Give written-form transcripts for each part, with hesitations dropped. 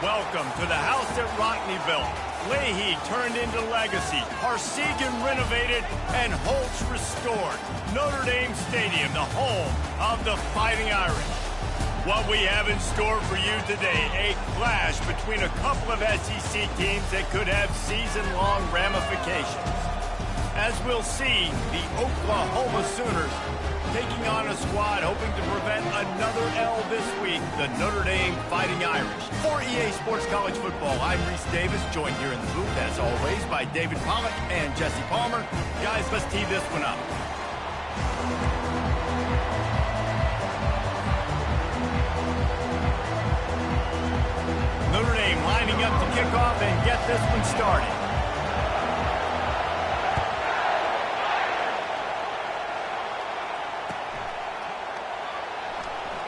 Welcome to the house that Rockney built. Leahy turned into legacy. Harsegan renovated and Holtz restored. Notre Dame Stadium, the home of the Fighting Irish. What we have in store for you today, a clash between a couple of SEC teams that could have season-long ramifications. As we'll see, the Oklahoma Sooners taking on a squad hoping to prevent another L this week, the Notre Dame Fighting Irish. For EA Sports College Football, I'm Reese Davis, joined here in the booth, as always, by David Pollack and Jesse Palmer. Guys, let's tee this one up. Notre Dame lining up to kick off and get this one started.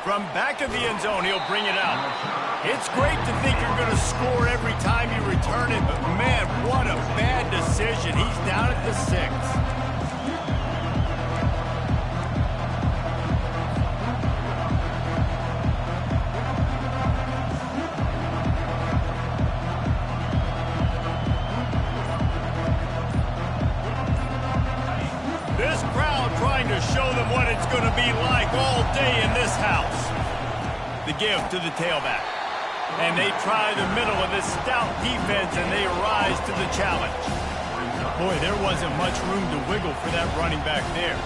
From back of the end zone, he'll bring it out. It's great to think you're going to score every time you return it, but man, what a bad decision. He's down at the 6. This crowd trying to show them what it's going to be like all day in this house. The give to the tailback. And they try the middle of this stout defense, and they rise to the challenge. Boy, there wasn't much room to wiggle for that running back there.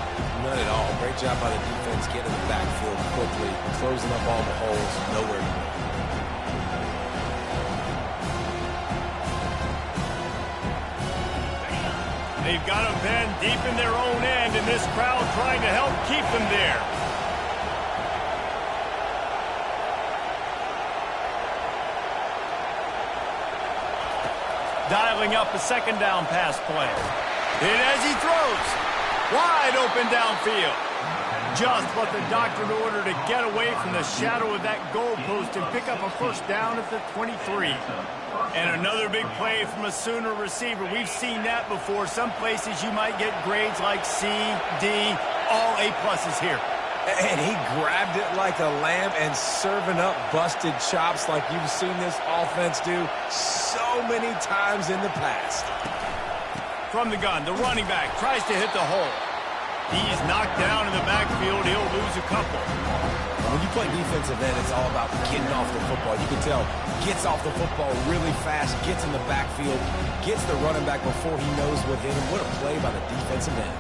None at all. Great job by the defense getting in the backfield quickly, closing up all the holes, nowhere to go. They've got them pinned deep in their own end, and this crowd trying to help keep them there. Dialing up a second down pass play. And as he throws, wide open downfield. Just what the doctor ordered to get away from the shadow of that goalpost and pick up a first down at the 23. And another big play from a Sooner receiver. We've seen that before. Some places you might get grades like C, D, all A-pluses here. And he grabbed it like a lamb and serving up busted chops like you've seen this offense do so many times in the past. From the gun, the running back tries to hit the hole. He's knocked down in the backfield. He'll lose a couple. When you play defensive end, it's all about getting off the football. You can tell, gets off the football really fast, gets in the backfield, gets the running back before he knows what hit him. What a play by the defensive end.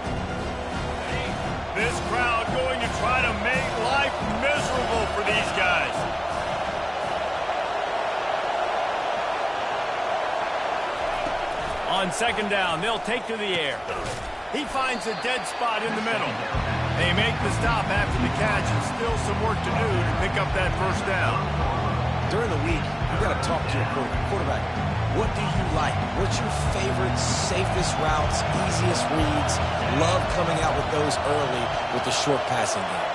This crowd going to try to make life miserable for these guys. On second down, they'll take to the air. He finds a dead spot in the middle. They make the stop after the catch, and still some work to do to pick up that first down. During the week, you got to talk to your quarterback. What do you like? What's your favorite, safest routes, easiest reads? Love coming out with those early with the short passing game.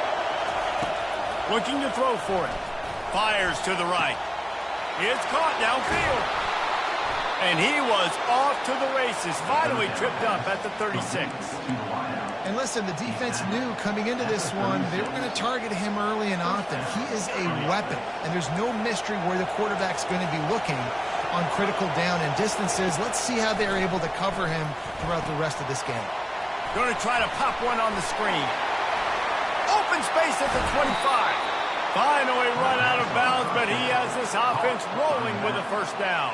Looking to throw for it. Fires to the right. It's caught downfield. And he was off to the races. Finally tripped up at the 36. And listen, the defense knew coming into this one, they were going to target him early and often. He is a weapon, and there's no mystery where the quarterback's going to be looking on critical down and distances. Let's see how they're able to cover him throughout the rest of this game. Going to try to pop one on the screen. Open space at the 25. Finally run out of bounds, but he has this offense rolling with a first down.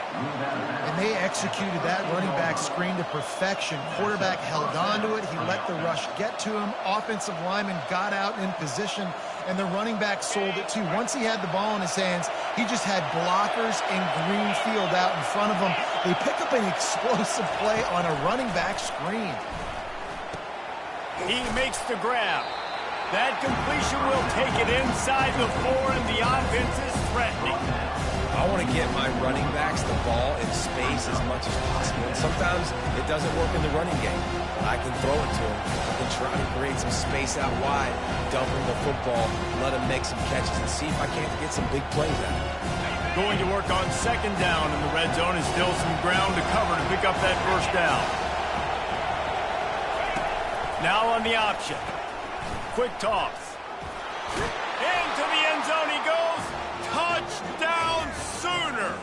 And they executed that running back screen to perfection. Quarterback held on to it. He let the rush get to him. Offensive lineman got out in position, and the running back sold it too. Once he had the ball in his hands, he just had blockers and green field out in front of him. They pick up an explosive play on a running back screen. He makes the grab. That completion will take it inside the 4, and the offense is threatening. I want to get my running backs the ball in space as much as possible. And sometimes it doesn't work in the running game. I can throw it to him. I can try to create some space out wide, dump him the football, let him make some catches, and see if I can't get some big plays out of it. Going to work on second down in the red zone, and still some ground to cover to pick up that first down. Now on the option. Quick toss. Into the end zone he goes. Touchdown Sooners.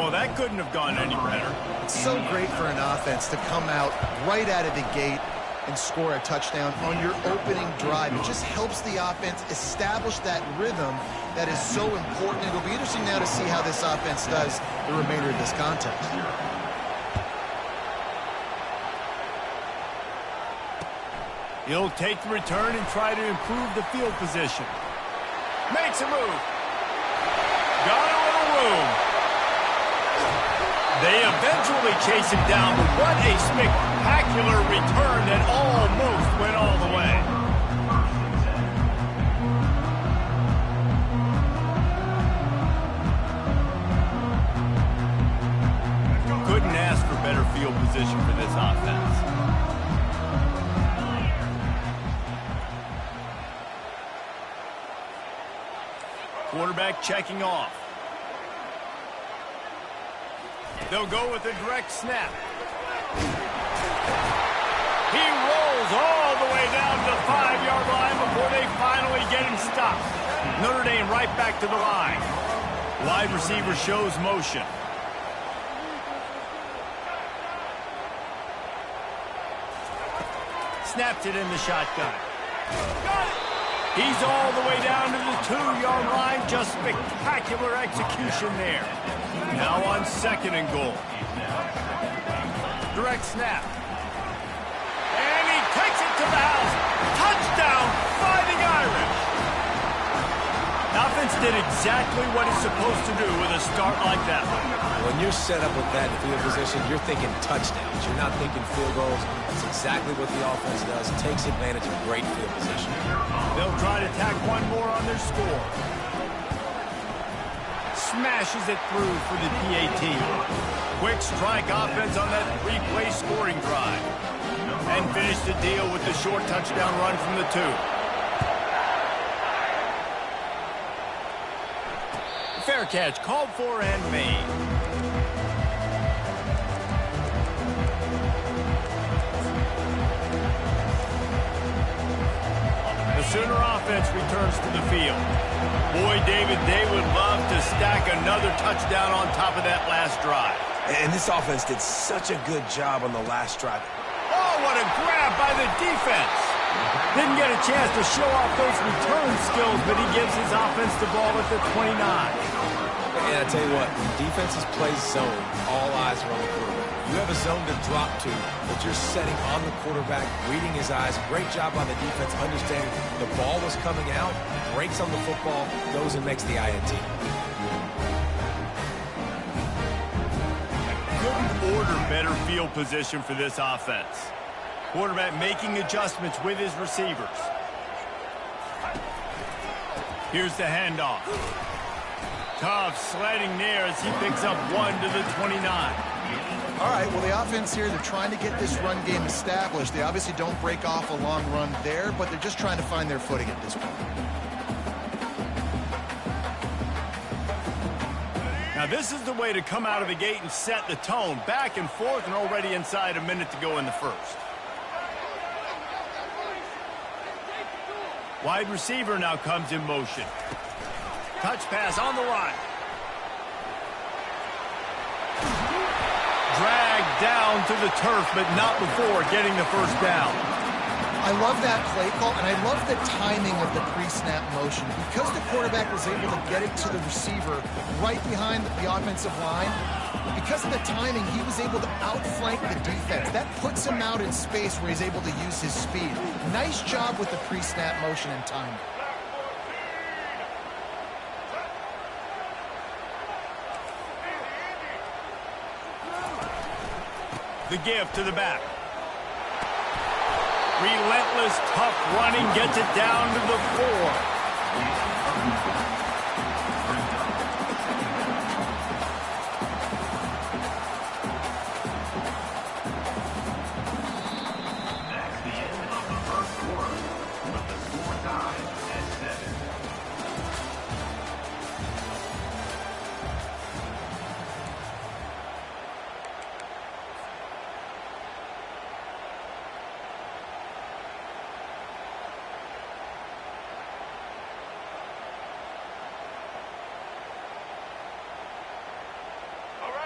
Well, that couldn't have gone any better. It's so great for an offense to come out right out of the gate and score a touchdown on your opening drive. It just helps the offense establish that rhythm that is so important. It'll be interesting now to see how this offense does the remainder of this contest. He'll take the return and try to improve the field position. Makes a move. Got a little room. They eventually chase him down, but what a spectacular return that almost went all the way. Couldn't ask for better field position for this offense. Quarterback checking off. They'll go with a direct snap. He rolls all the way down to the 5-yard line before they finally get him stopped. Notre Dame right back to the line. Wide receiver shows motion. Snapped it in the shotgun. He's all the way down to the 2-yard line. Just spectacular execution there. Now on 2nd and goal. Direct snap. And he takes it to the house. Touchdown, Fighting Irish. The offense did exactly what it's supposed to do with a start like that one. When you're set up with that field position, you're thinking touchdowns. You're not thinking field goals. That's exactly what the offense does. It takes advantage of great field position. They'll try to tack one more on their score. Smashes it through for the PAT. Quick strike offense on that 3-play scoring drive. And finish the deal with the short touchdown run from the 2. Fair catch called for and made. The Sooner offense returns to the field. Boy, David, they would love to stack another touchdown on top of that last drive. And this offense did such a good job on the last drive. Oh, what a grab by the defense. Didn't get a chance to show off those return skills, but he gives his offense the ball at the 29. And I tell you what, defenses play zone. All eyes are on the quarterback. You have a zone to drop to, but you're setting on the quarterback, reading his eyes. Great job on the defense, understanding the ball was coming out, breaks on the football, goes and makes the INT. Couldn't order better field position for this offense. Quarterback making adjustments with his receivers. Here's the handoff. Tough sledding there as he picks up 1 to the 29. All right, well, the offense here, they're trying to get this run game established. They obviously don't break off a long run there, but they're just trying to find their footing at this point. Now, this is the way to come out of the gate and set the tone. Back and forth and already inside a minute to go in the first. Wide receiver now comes in motion. Touch pass on the run. Dragged down to the turf, but not before getting the first down. I love that play call, and I love the timing of the pre-snap motion. Because the quarterback was able to get it to the receiver right behind the offensive line, because of the timing, he was able to outflank the defense. That puts him out in space where he's able to use his speed. Nice job with the pre-snap motion and timing. The give to the back. Relentless, tough running gets it down to the 4.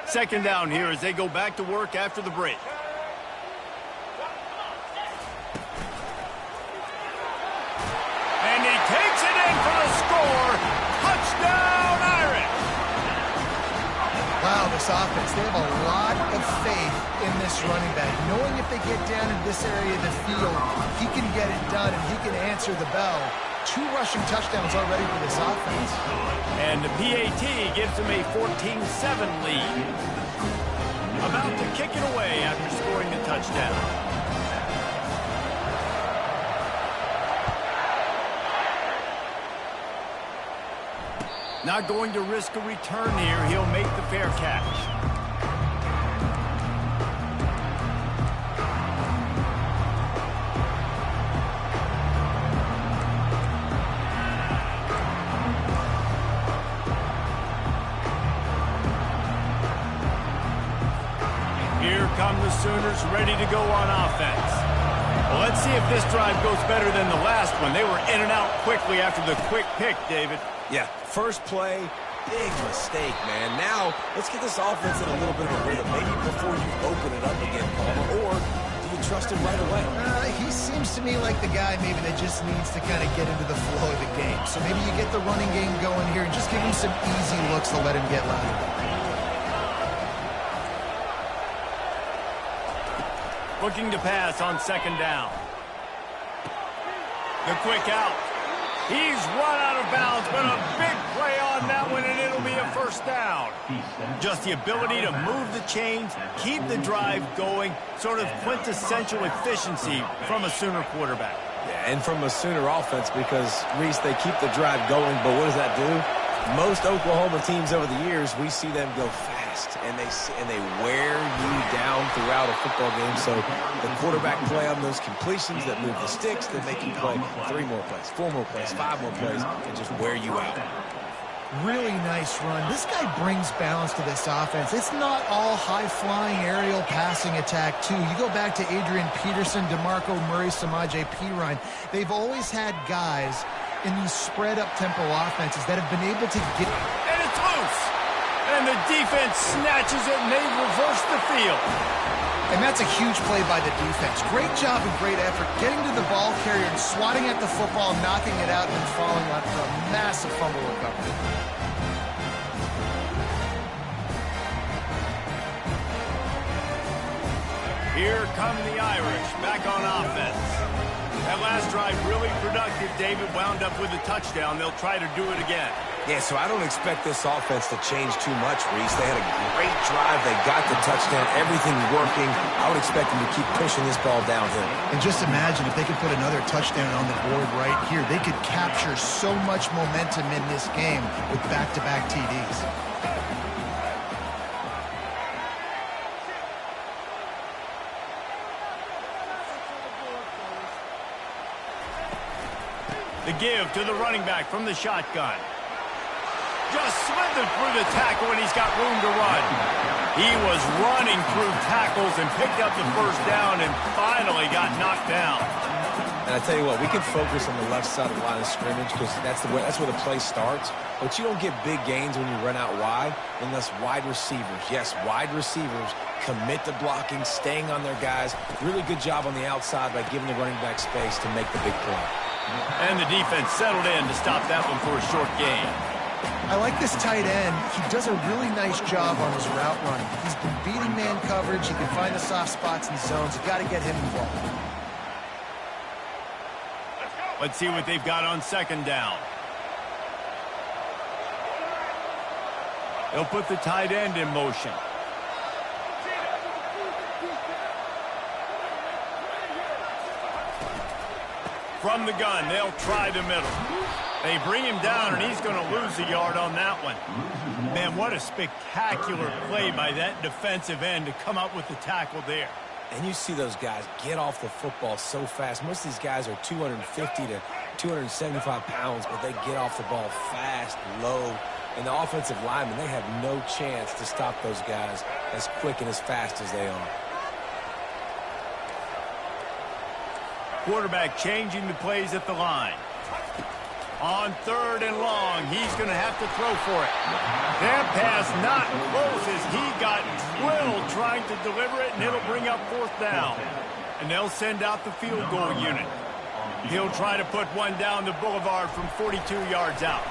Second down here as they go back to work after the break. And he takes it in for the score. Touchdown, Irish. Wow, this offense, they have a lot of faith in this running back, knowing if they get down in this area of the field, he can get it done and he can answer the bell. 2 rushing touchdowns already for this offense. And the PAT gives them a 14-7 lead. About to kick it away after scoring the touchdown. Not going to risk a return here. He'll make the fair catch. Here come the Sooners ready to go on offense. Well, let's see if this drive goes better than the last one. They were in and out quickly after the quick pick, David. Yeah, first play, big mistake, man. Now, let's get this offense in a little bit of a rhythm. Maybe before you open it up again, Palmer, or do you trust him right away? He seems to me like the guy maybe that just needs to kind of get into the flow of the game. So maybe you get the running game going here and just give him some easy looks to let him get louder. Looking to pass on second down. The quick out. He's run out of bounds, but a big play on that one, and it'll be a first down. Just the ability to move the chains, keep the drive going, sort of quintessential efficiency from a Sooner quarterback. Yeah, and from a Sooner offense because, Reese, they keep the drive going, but what does that do? Most Oklahoma teams over the years, we see them go fast, and they wear you down throughout a football game. So the quarterback play on those completions that move the sticks, that make you play 3 more plays, 4 more plays, 5 more plays, and just wear you out. Really nice run. This guy brings balance to this offense. It's not all high-flying aerial passing attack, too. You go back to Adrian Peterson, DeMarco Murray, Samaje Perine. They've always had guys in these spread-up tempo offenses that have been able to get... And it's loose! And the defense snatches it, and they reverse the field. And that's a huge play by the defense. Great job and great effort getting to the ball carrier and swatting at the football, knocking it out, and then falling on for a massive fumble recovery. Here come the Irish back on offense. That last drive really productive. David wound up with a touchdown. They'll try to do it again. Yeah, so I don't expect this offense to change too much, Reese. They had a great drive. They got the touchdown. Everything working. I would expect them to keep pushing this ball downhill. And just imagine if they could put another touchdown on the board right here. They could capture so much momentum in this game with back-to-back TDs. The give to the running back from the shotgun. Just slithered through the tackle, and he's got room to run. He was running through tackles and picked up the first down and finally got knocked down. And I tell you what, we can focus on the left side of the line of scrimmage because that's where the play starts. But you don't get big gains when you run out wide unless wide receivers, yes, wide receivers, commit to blocking, staying on their guys. Really good job on the outside by giving the running back space to make the big play. And the defense settled in to stop that one for a short gain. I like this tight end. He does a really nice job on his route running. He's been beating man coverage. He can find the soft spots and zones. You've got to get him involved. Let's see what they've got on second down. They'll put the tight end in motion. From the gun, they'll try the middle. They bring him down, and he's going to lose a yard on that one. Man, what a spectacular play by that defensive end to come up with the tackle there. And you see those guys get off the football so fast. Most of these guys are 250 to 275 pounds, but they get off the ball fast, low. And the offensive linemen, they have no chance to stop those guys as quick and as fast as they are. Quarterback changing the plays at the line. On 3rd and long, he's going to have to throw for it. That pass not close as he got drilled trying to deliver it, and it'll bring up 4th down. And they'll send out the field goal unit. He'll try to put one down the boulevard from 42 yards out.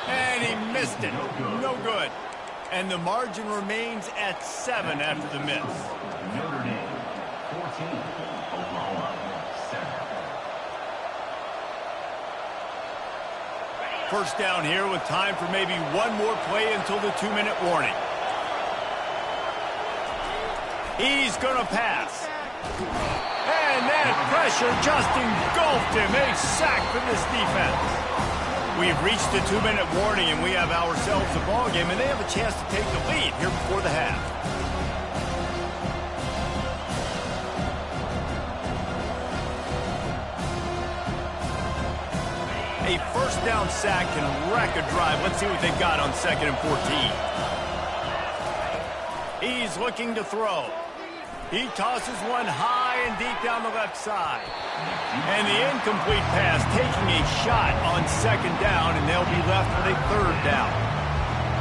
And he missed it. No good. And the margin remains at 7 after the miss. Notre Dame, 14. Oklahoma, 7. First down here with time for maybe one more play until the 2-minute warning. He's going to pass. And that pressure just engulfed him. A sack for this defense. We've reached the 2-minute warning, and we have ourselves a ball game, and they have a chance to take the lead here before the half. A first down sack can wreck a drive. Let's see what they've got on 2nd and 14. He's looking to throw. He tosses one high and deep down the left side. And the incomplete pass taking a shot on 2nd down, and they'll be left with a 3rd down.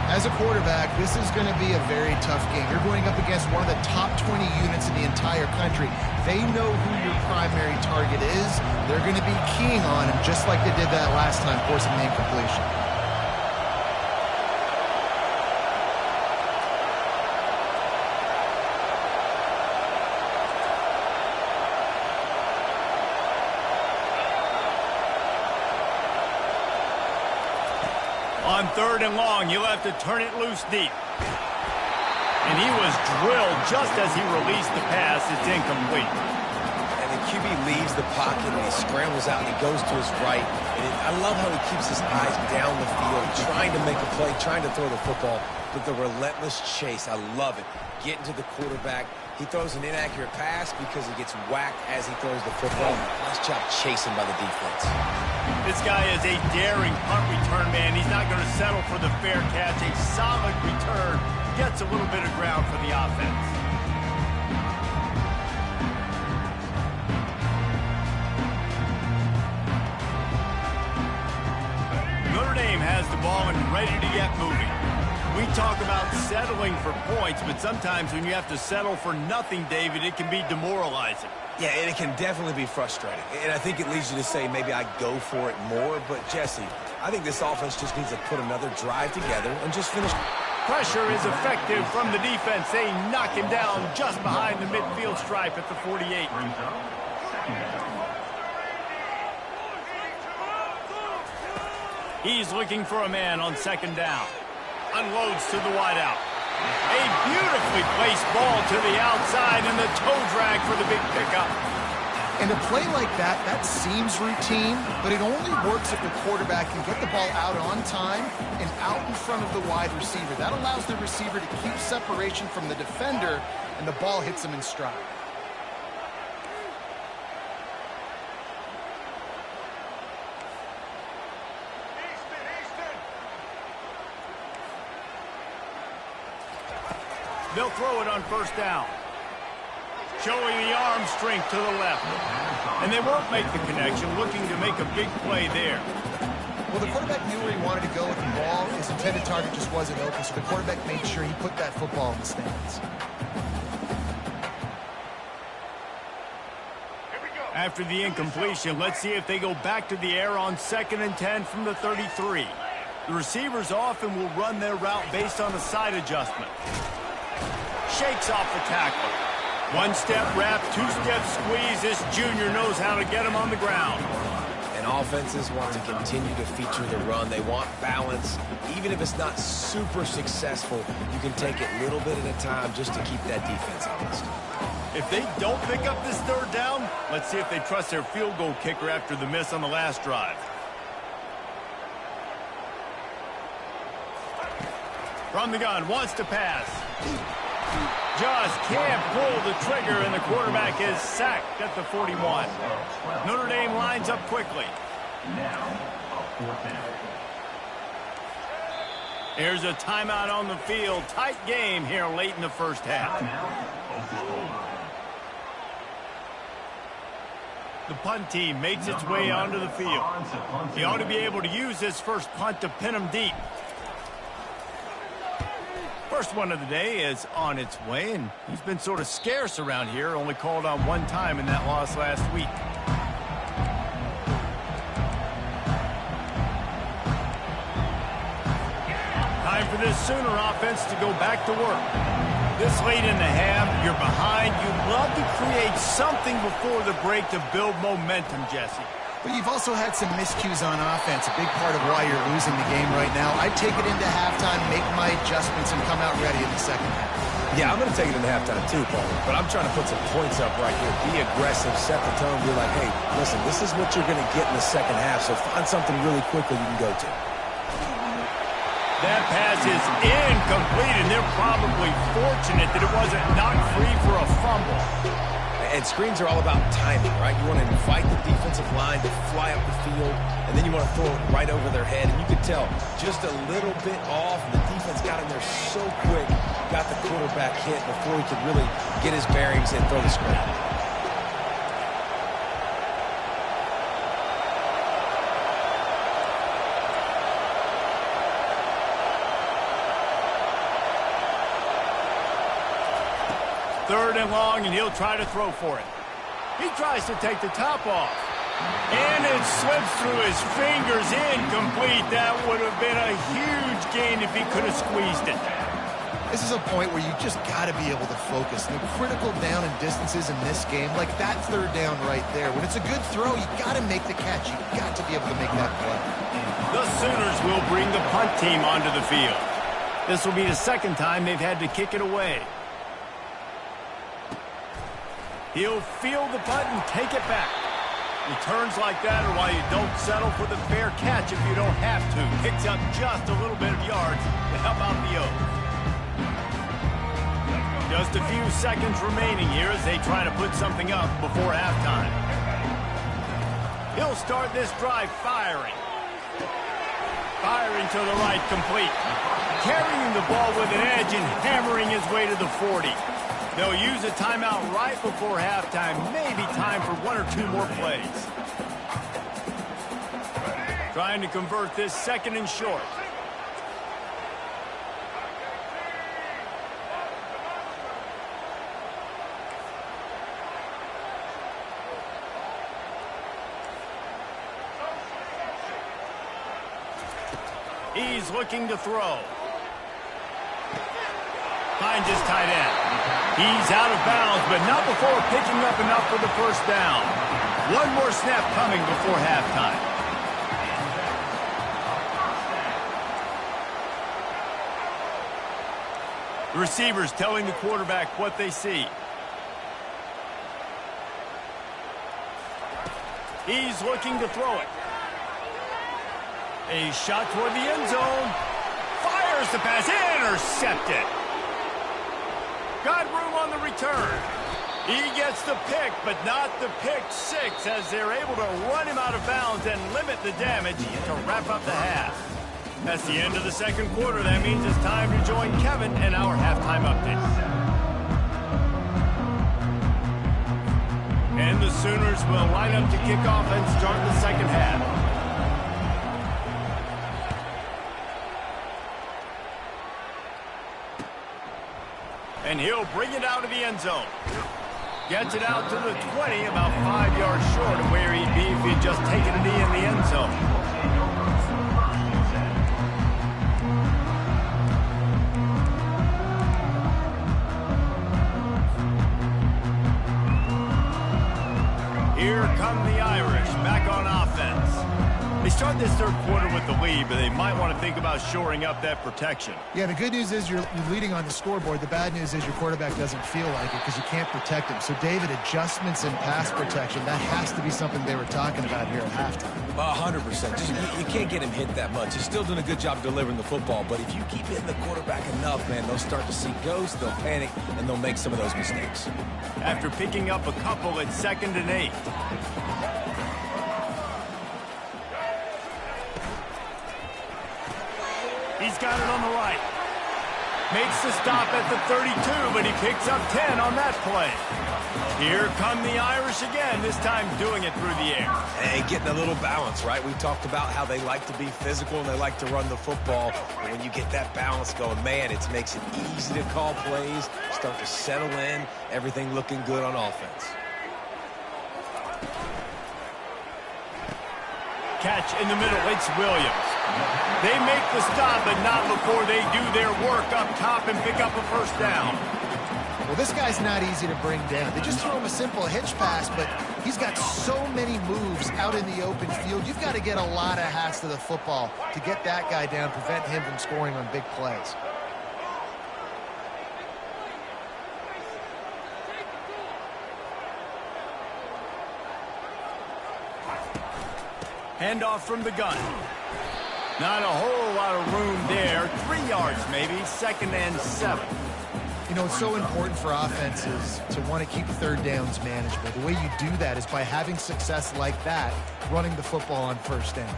As a quarterback, this is going to be a very tough game. You're going up against one of the top 20 units in the entire country. They know who your primary target is. They're going to be keying on him just like they did that last time, forcing the incompletion. On 3rd and long, you'll have to turn it loose deep. And he was drilled just as he released the pass. It's incomplete. And the QB leaves the pocket and he scrambles out and he goes to his right. And I love how he keeps his eyes down the field, trying to make a play, trying to throw the football. But the relentless chase, I love it. Getting to the quarterback. He throws an inaccurate pass because he gets whacked as he throws the football. Nice job chasing by the defense. This guy is a daring punt return man. He's not going to settle for the fair catch. A solid return. Gets a little bit of ground for the offense. Notre Dame has the ball and ready to get moving. We talk about settling for points, but sometimes when you have to settle for nothing, David, it can be demoralizing. Yeah, and it can definitely be frustrating. And I think it leads you to say maybe I go for it more. But, Jesse, I think this offense just needs to put another drive together and just finish. Pressure is effective from the defense. They knock him down just behind the midfield stripe at the 48. He's looking for a man on 2nd down. Unloads to the wideout. A beautifully placed ball to the outside and the toe drag for the big pickup. And a play like that, that seems routine, but it only works if the quarterback can get the ball out on time and out in front of the wide receiver. That allows the receiver to keep separation from the defender, and the ball hits him in stride. They'll throw it on 1st down. Showing the arm strength to the left. And they won't make the connection, looking to make a big play there. Well, the quarterback knew where he wanted to go with the ball. His intended target just wasn't open, so the quarterback made sure he put that football in the stands. After the incompletion, let's see if they go back to the air on 2nd and 10 from the 33. The receivers often will run their route based on a side adjustment. Shakes off the tackler. 1-step wrap, 2-step squeeze. This junior knows how to get him on the ground. And offenses want to continue to feature the run. They want balance. Even if it's not super successful, you can take it little bit at a time just to keep that defense honest. If they don't pick up this 3rd down, let's see if they trust their field goal kicker after the miss on the last drive. From the gun, wants to pass. Just can't pull the trigger, and the quarterback is sacked at the 41. Notre Dame lines up quickly. Now, a 4th down. Here's a timeout on the field. Tight game here late in the first half. The punt team makes its way onto the field. He ought to be able to use this first punt to pin them deep. First one of the day is on its way, and he's been sort of scarce around here, only called on one time in that loss last week. Time for this Sooner offense to go back to work. This late in the half, you're behind. You'd love to create something before the break to build momentum, Jesse. But you've also had some miscues on offense, a big part of why you're losing the game right now. I'd take it into halftime, make my adjustments, and come out ready in the second half. Yeah, I'm going to take it into halftime too, Paul. But I'm trying to put some points up right here. Be aggressive, set the tone, be like, hey, listen, this is what you're going to get in the second half, so find something really quickly you can go to. That pass is incomplete, and they're probably fortunate that it wasn't knocked free for a fumble. And screens are all about timing, right? You want to invite the defensive line to fly up the field, and then you want to throw it right over their head. And you can tell just a little bit off, and the defense got in there so quick, got the quarterback hit before he could really get his bearings and throw the screen. Third and long, and he'll try to throw for it. He tries to take the top off. And it slips through his fingers, incomplete. That would have been a huge gain if he could have squeezed it. This is a point where you just got to be able to focus. The critical down and distances in this game, like that third down right there. When it's a good throw, you got to make the catch. You got to be able to make that play. The Sooners will bring the punt team onto the field. This will be the second time they've had to kick it away. He'll field the punt and take it back. Returns like that are why you don't settle for the fair catch if you don't have to. Picks up just a little bit of yards to help out the O's. Just a few seconds remaining here as they try to put something up before halftime. He'll start this drive firing. Firing to the right, complete. Carrying the ball with an edge and hammering his way to the 40. They'll use a timeout right before halftime. Maybe time for one or two more plays. Trying to convert this second and short. He's looking to throw. Finds his tight end. He's out of bounds, but not before picking up enough for the first down. One more snap coming before halftime. The receivers telling the quarterback what they see. He's looking to throw it. A shot toward the end zone. Fires the pass. Intercepted. Got room on the return. He gets the pick, but not the pick six, as they're able to run him out of bounds and limit the damage to wrap up the half. That's the end of the second quarter. That means it's time to join Kevin in our halftime update. And the Sooners will line up to kick off and start the second half. And he'll bring it out of the end zone. Gets it out to the 20, about 5 yards short of where he'd be if he'd just taken a knee in the end zone. Here come the Irish, back on offense. They start this third quarter with the lead, but they might want to think about shoring up that protection. Yeah, the good news is you're leading on the scoreboard. The bad news is your quarterback doesn't feel like it because you can't protect him. So, David, adjustments in pass protection, that has to be something they were talking about here at halftime. 100%. You can't get him hit that much. He's still doing a good job delivering the football, but if you keep hitting the quarterback enough, man, they'll start to see ghosts, they'll panic, and they'll make some of those mistakes. After picking up a couple at 2nd and 8. He's got it on the right. Makes the stop at the 32, but he picks up 10 on that play. Here come the Irish again, this time doing it through the air. Hey, getting a little balance, right? We talked about how they like to be physical and they like to run the football. But when you get that balance going, man, it makes it easy to call plays, start to settle in, everything looking good on offense. Catch in the middle, it's Williams. They make the stop, but not before they do their work up top and pick up a first down. Well, this guy's not easy to bring down. They just throw him a simple hitch pass, but he's got so many moves out in the open field. You've got to get a lot of hats to the football to get that guy down, prevent him from scoring on big plays. Handoff from the gun. Not a whole lot of room there. 3 yards maybe, 2nd and 7. You know, it's so important for offenses to want to keep third downs manageable. The way you do that is by having success like that, running the football on first down.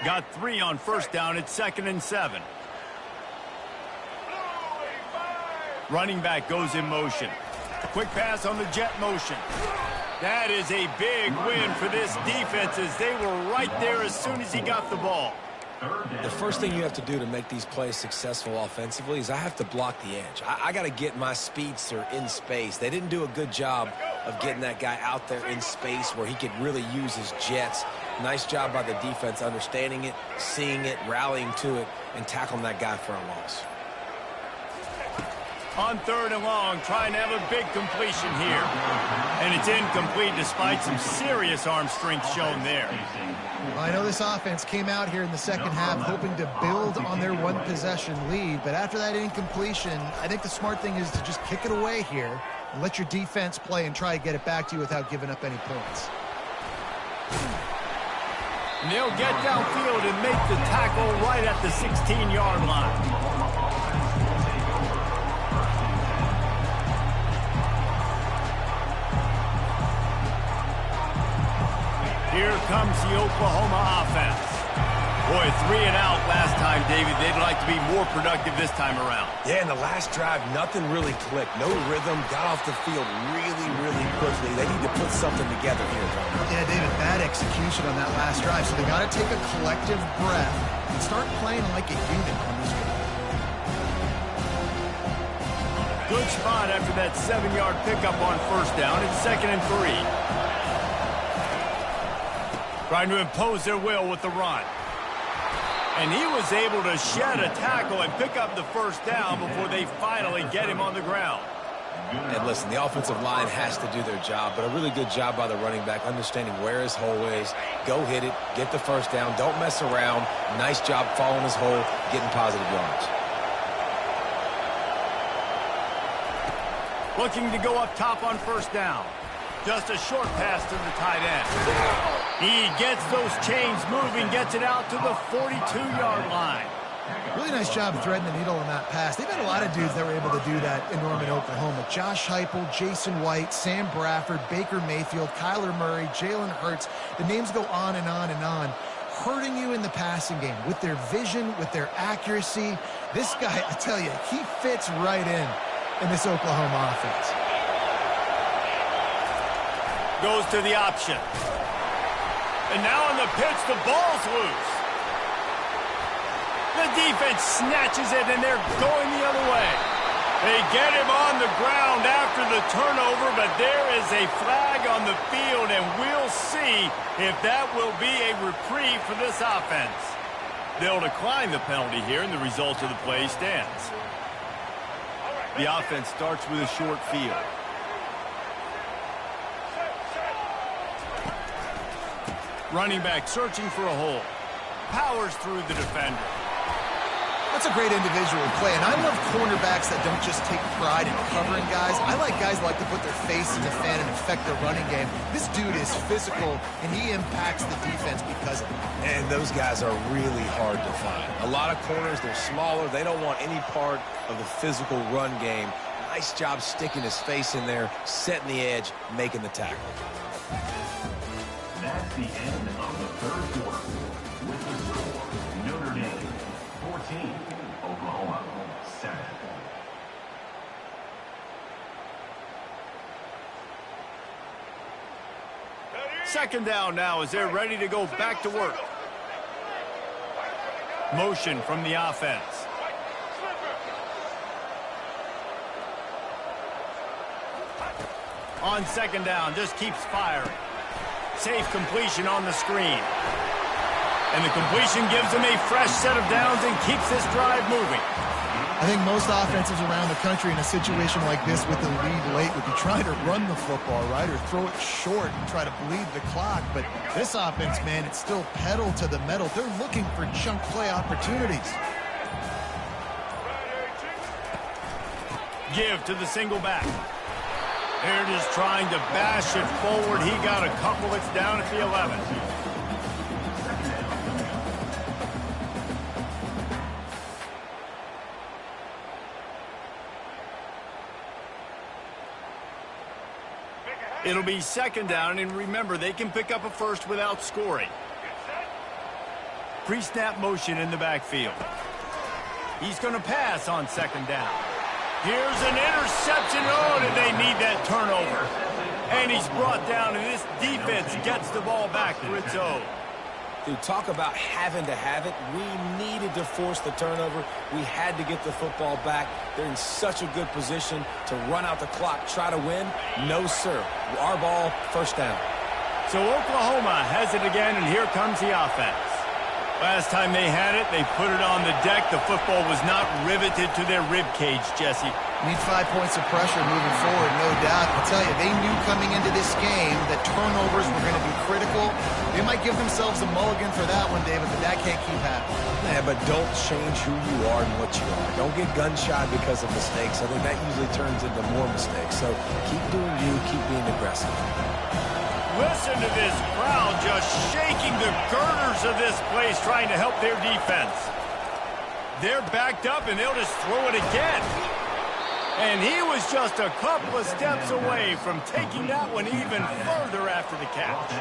Got 3 on first down. It's 2nd and 7. Running back goes in motion. Quick pass on the jet motion. That is a big win for this defense as they were right there as soon as he got the ball. The first thing you have to do to make these plays successful offensively is I have to block the edge. I got to get my speedster in space. They didn't do a good job of getting that guy out there in space where he could really use his jets. Nice job by the defense understanding it, seeing it, rallying to it, and tackling that guy for a loss. On 3rd and long, trying to have a big completion here. And it's incomplete despite some serious arm strength shown there. Well, I know this offense came out here in the second half hoping to build on their one-possession lead, but after that incompletion, I think the smart thing is to just kick it away here and let your defense play and try to get it back to you without giving up any points. And they'll get downfield and make the tackle right at the 16-yard line. Here comes the Oklahoma offense. Boy, 3 and out last time, David. They'd like to be more productive this time around. Yeah, in the last drive, nothing really clicked. No rhythm, got off the field really, really quickly. They need to put something together here. Yeah, David, bad execution on that last drive. So they got to take a collective breath and start playing like a unit on this game. Good spot after that 7-yard pickup on first down. It's 2nd and 3. Trying to impose their will with the run. And he was able to shed a tackle and pick up the first down before they finally get him on the ground. And listen, the offensive line has to do their job, but a really good job by the running back, understanding where his hole is. Go hit it, get the first down, don't mess around. Nice job following his hole, getting positive yards. Looking to go up top on first down. Just a short pass to the tight end. He gets those chains moving, gets it out to the 42-yard line. Really nice job threading the needle on that pass. They've had a lot of dudes that were able to do that in Norman, Oklahoma. Josh Heupel, Jason White, Sam Bradford, Baker Mayfield, Kyler Murray, Jalen Hurts. The names go on and on and on. Hurting you in the passing game with their vision, with their accuracy. This guy, I tell you, he fits right in this Oklahoma offense. Goes to the option. And now on the pitch, the ball's loose. The defense snatches it, and they're going the other way. They get him on the ground after the turnover, but there is a flag on the field, and we'll see if that will be a reprieve for this offense. They'll decline the penalty here, and the result of the play stands. The offense starts with a short field. Running back searching for a hole. Powers through the defender. That's a great individual play, and I love cornerbacks that don't just take pride in covering guys. I like guys that like to put their face in the fan and affect the running game. This dude is physical, and he impacts the defense because of it. And those guys are really hard to find. A lot of corners, they're smaller. They don't want any part of the physical run game. Nice job sticking his face in there, setting the edge, making the tackle. That's the end of the third quarter. With the score, Notre Dame 14, Oklahoma 7. Second down now as they're ready to go back to work. Motion from the offense. On second down, just keeps firing. Safe completion on the screen. And the completion gives them a fresh set of downs and keeps this drive moving. I think most offenses around the country in a situation like this with the lead late would be trying to run the football, right, or throw it short and try to bleed the clock. But this offense, man, it's still pedal to the metal. They're looking for chunk play opportunities. Give to the single back. They're just trying to bash it forward. He got a couple. It's down at the 11. It'll be second down, and remember, they can pick up a first without scoring. Pre-snap motion in the backfield. He's going to pass on second down. Here's an interception. Oh, did they need that turnover? And he's brought down, and this defense gets the ball back for its own. Dude, talk about having to have it. We needed to force the turnover. We had to get the football back. They're in such a good position to run out the clock, try to win. No, sir. Our ball, first down. So Oklahoma has it again, and here comes the offense. Last time they had it, they put it on the deck. The football was not riveted to their rib cage, Jesse. Need 5 points of pressure moving forward, no doubt. I'll tell you, they knew coming into this game that turnovers were going to be critical. They might give themselves a mulligan for that one, David, but that can't keep happening. Yeah, but don't change who you are and what you are. Don't get gun-shy because of mistakes. I think that usually turns into more mistakes. So keep doing you, keep being aggressive. Listen to this crowd just shaking the girders of this place, trying to help their defense. They're backed up, and they'll just throw it again. And he was just a couple of steps away from taking that one even further after the catch.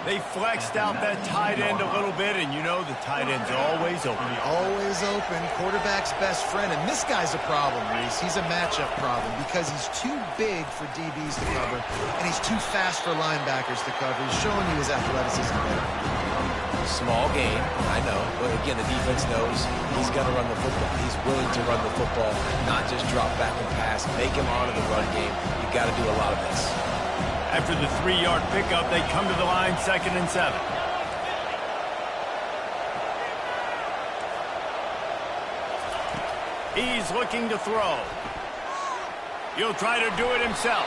They flexed out that tight end a little bit, and you know the tight end's always open. Always open, quarterback's best friend. And this guy's a problem, Reese. He's a matchup problem because he's too big for DBs to cover, and he's too fast for linebackers to cover. He's showing you his athleticism there. Small game, I know, but again, the defense knows he's going to run the football. He's willing to run the football, not just drop back and pass, make him honor the run game. You got to do a lot of this. After the 3-yard pickup, they come to the line, 2nd and 7. He's looking to throw. He'll try to do it himself.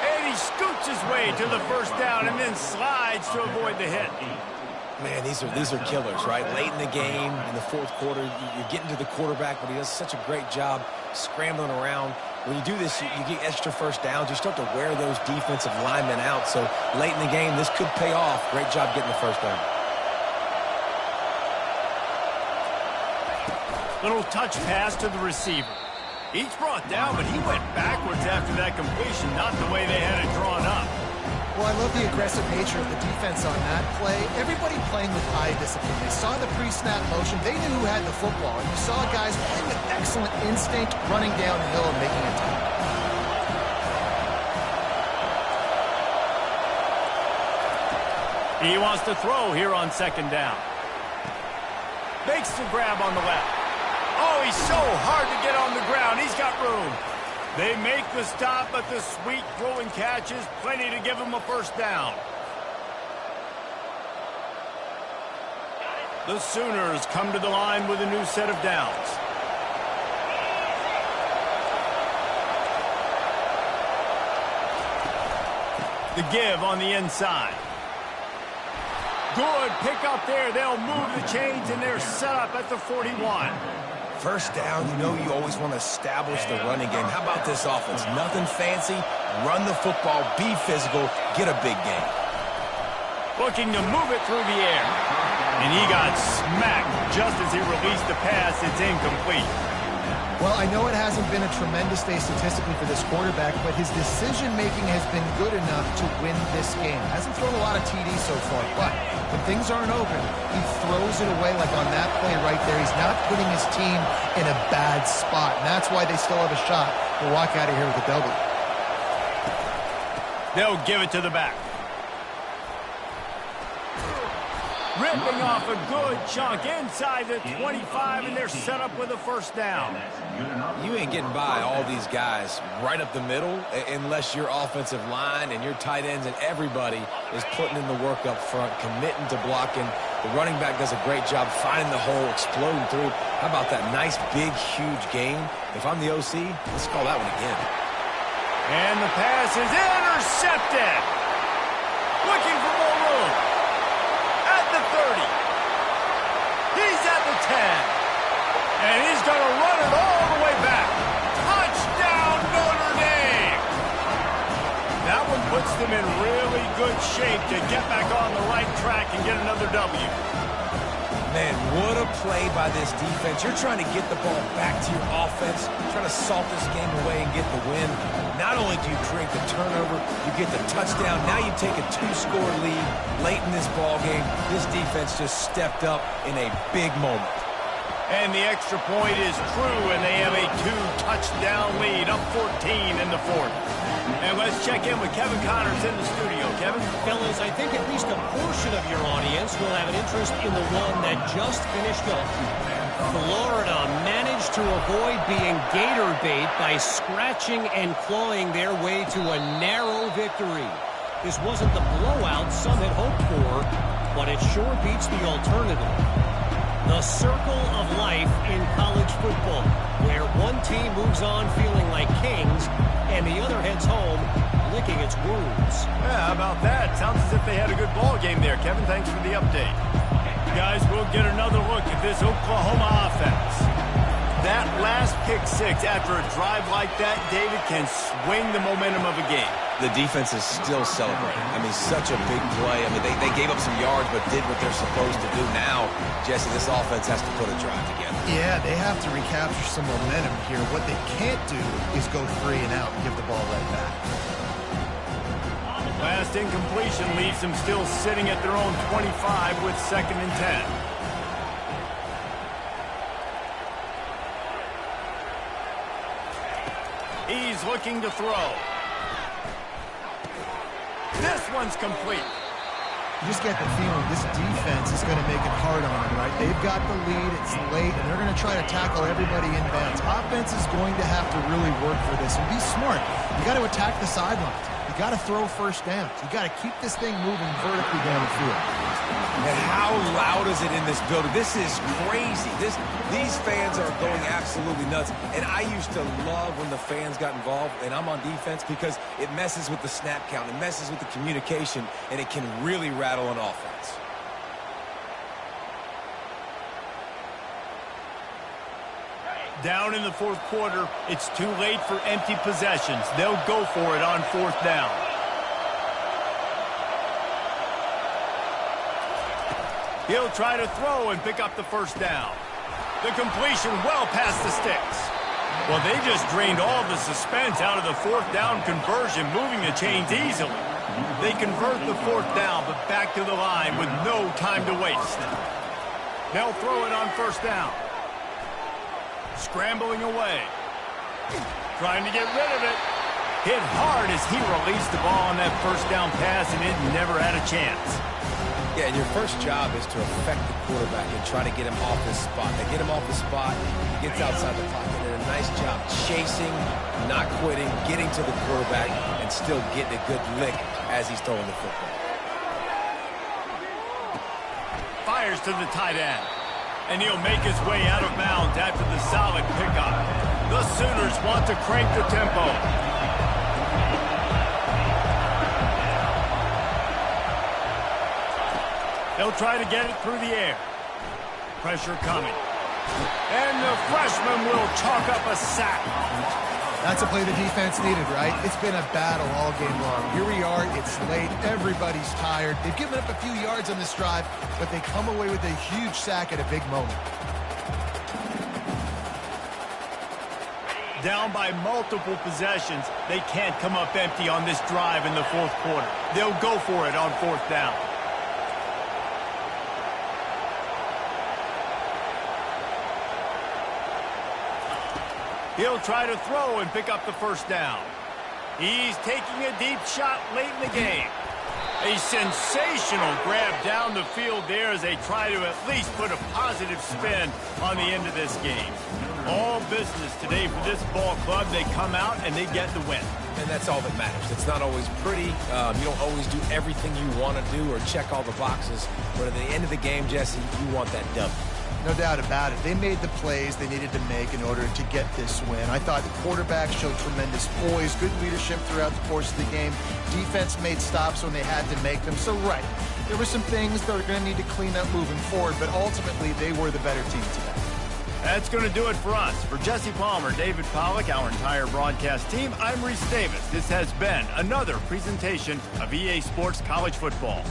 And he scoots his way to the first down and then slides to avoid the hit. Man, these are killers, right? Late in the game, in the fourth quarter, you're getting to the quarterback, but he does such a great job scrambling around. When you do this, you get extra first downs. You start to wear those defensive linemen out. So late in the game, this could pay off. Great job getting the first down. Little touch pass to the receiver. He's brought down, but he went backwards after that completion, not the way they had it drawn up. Well, I love the aggressive nature of the defense on that play. Everybody playing with eye discipline. They saw the pre-snap motion. They knew who had the football. And you saw guys playing with excellent instinct, running downhill and making a tackle. He wants to throw here on 2nd down. Makes the grab on the left. Oh, he's so hard to get on the ground. He's got room. They make the stop, but the sweet throwing catch is plenty to give him a first down. The Sooners come to the line with a new set of downs. The give on the inside. Good pick up there. They'll move the chains, and they're set up at the 41. First down, you know you always want to establish the running game. How about this offense? Nothing fancy. Run the football, be physical, get a big gain. Looking to move it through the air. And he got smacked just as he released the pass. It's incomplete. Well, I know it hasn't been a tremendous day statistically for this quarterback, but his decision-making has been good enough to win this game. Hasn't thrown a lot of TDs so far, but when things aren't open, he throws it away like on that play right there. He's not putting his team in a bad spot, and that's why they still have a shot to walk out of here with a W. They'll give it to the back. Ripping off a good chunk inside the 25, and they're set up with a first down. You ain't getting by all these guys right up the middle unless your offensive line and your tight ends and everybody is putting in the work up front, committing to blocking. The running back does a great job finding the hole, exploding through. How about that nice, big, huge gain? If I'm the OC, let's call that one again. And the pass is intercepted. Looking for more room. At the 30. He's at the 10. And he's going to run it all the way back. Touchdown, Notre Dame. That one puts them in really good shape to get back on the right track and get another W. Man, what a play by this defense. You're trying to get the ball back to your offense, trying to salt this game away and get the win. Not only do you create the turnover, you get the touchdown. Now you take a 2-score lead late in this ball game. This defense just stepped up in a big moment. And the extra point is true, and they have a 2-touchdown lead, up 14 in the fourth. And let's check in with Kevin Connors in the studio. Kevin? Fellas, I think at least a portion of your audience will have an interest in the one that just finished up. Florida managed to avoid being gator bait by scratching and clawing their way to a narrow victory. This wasn't the blowout some had hoped for, but it sure beats the alternative. The circle of life in college football, where one team moves on feeling like kings and the other heads home licking its wounds. Yeah, how about that? Sounds as if they had a good ball game there. Kevin, thanks for the update. Guys, we'll get another look at this Oklahoma offense. That last pick six after a drive like that, David, can swing the momentum of a game. The defense is still celebrating. I mean, such a big play. I mean, they gave up some yards but did what they're supposed to do. Now, Jesse, this offense has to put a drive together. Yeah, they have to recapture some momentum here. What they can't do is go 3 and out and give the ball right back. Last incompletion leaves them still sitting at their own 25 with 2nd and 10. He's looking to throw. This one's complete. You just get the feeling this defense is going to make it hard on them, right? They've got the lead, it's late, and they're going to try to tackle everybody in bounds. Offense is going to have to really work for this and be smart. You got to attack the sidelines. You got to throw first downs. You got to keep this thing moving vertically down the field. And how loud is it in this building? This is crazy. These fans are going absolutely nuts. And I used to love when the fans got involved, and I'm on defense, because it messes with the snap count, it messes with the communication, and it can really rattle an offense. Down in the fourth quarter, it's too late for empty possessions. They'll go for it on 4th down. He'll try to throw and pick up the first down. The completion well past the sticks. Well, they just drained all the suspense out of the 4th down conversion, moving the chains easily. They convert the 4th down, but back to the line with no time to waste. They'll throw it on 1st down. Scrambling away. Trying to get rid of it. Hit hard as he released the ball on that 1st down pass, and it never had a chance. Yeah, and your first job is to affect the quarterback and try to get him off his spot. They get him off the spot, he gets outside the pocket, and a nice job chasing, not quitting, getting to the quarterback, and still getting a good lick as he's throwing the football. Fires to the tight end. And he'll make his way out of bounds after the solid pickup. The Sooners want to crank the tempo. They'll try to get it through the air. Pressure coming. And the freshman will chalk up a sack. That's a play the defense needed, right? It's been a battle all game long. Here we are. It's late. Everybody's tired. They've given up a few yards on this drive, but they come away with a huge sack at a big moment. Down by multiple possessions, they can't come up empty on this drive in the fourth quarter. They'll go for it on fourth down. He'll try to throw and pick up the first down. He's taking a deep shot late in the game. A sensational grab down the field there as they try to at least put a positive spin on the end of this game. All business today for this ball club. They come out and they get the win. And that's all that matters. It's not always pretty. You don't always do everything you want to do or check all the boxes. But at the end of the game, Jesse, you want that W. No doubt about it. They made the plays they needed to make in order to get this win. I thought the quarterback showed tremendous poise, good leadership throughout the course of the game. Defense made stops when they had to make them. So, right, there were some things that are going to need to clean up moving forward, but ultimately they were the better team today. That's going to do it for us. For Jesse Palmer, David Pollack, our entire broadcast team, I'm Reese Davis. This has been another presentation of EA Sports College Football.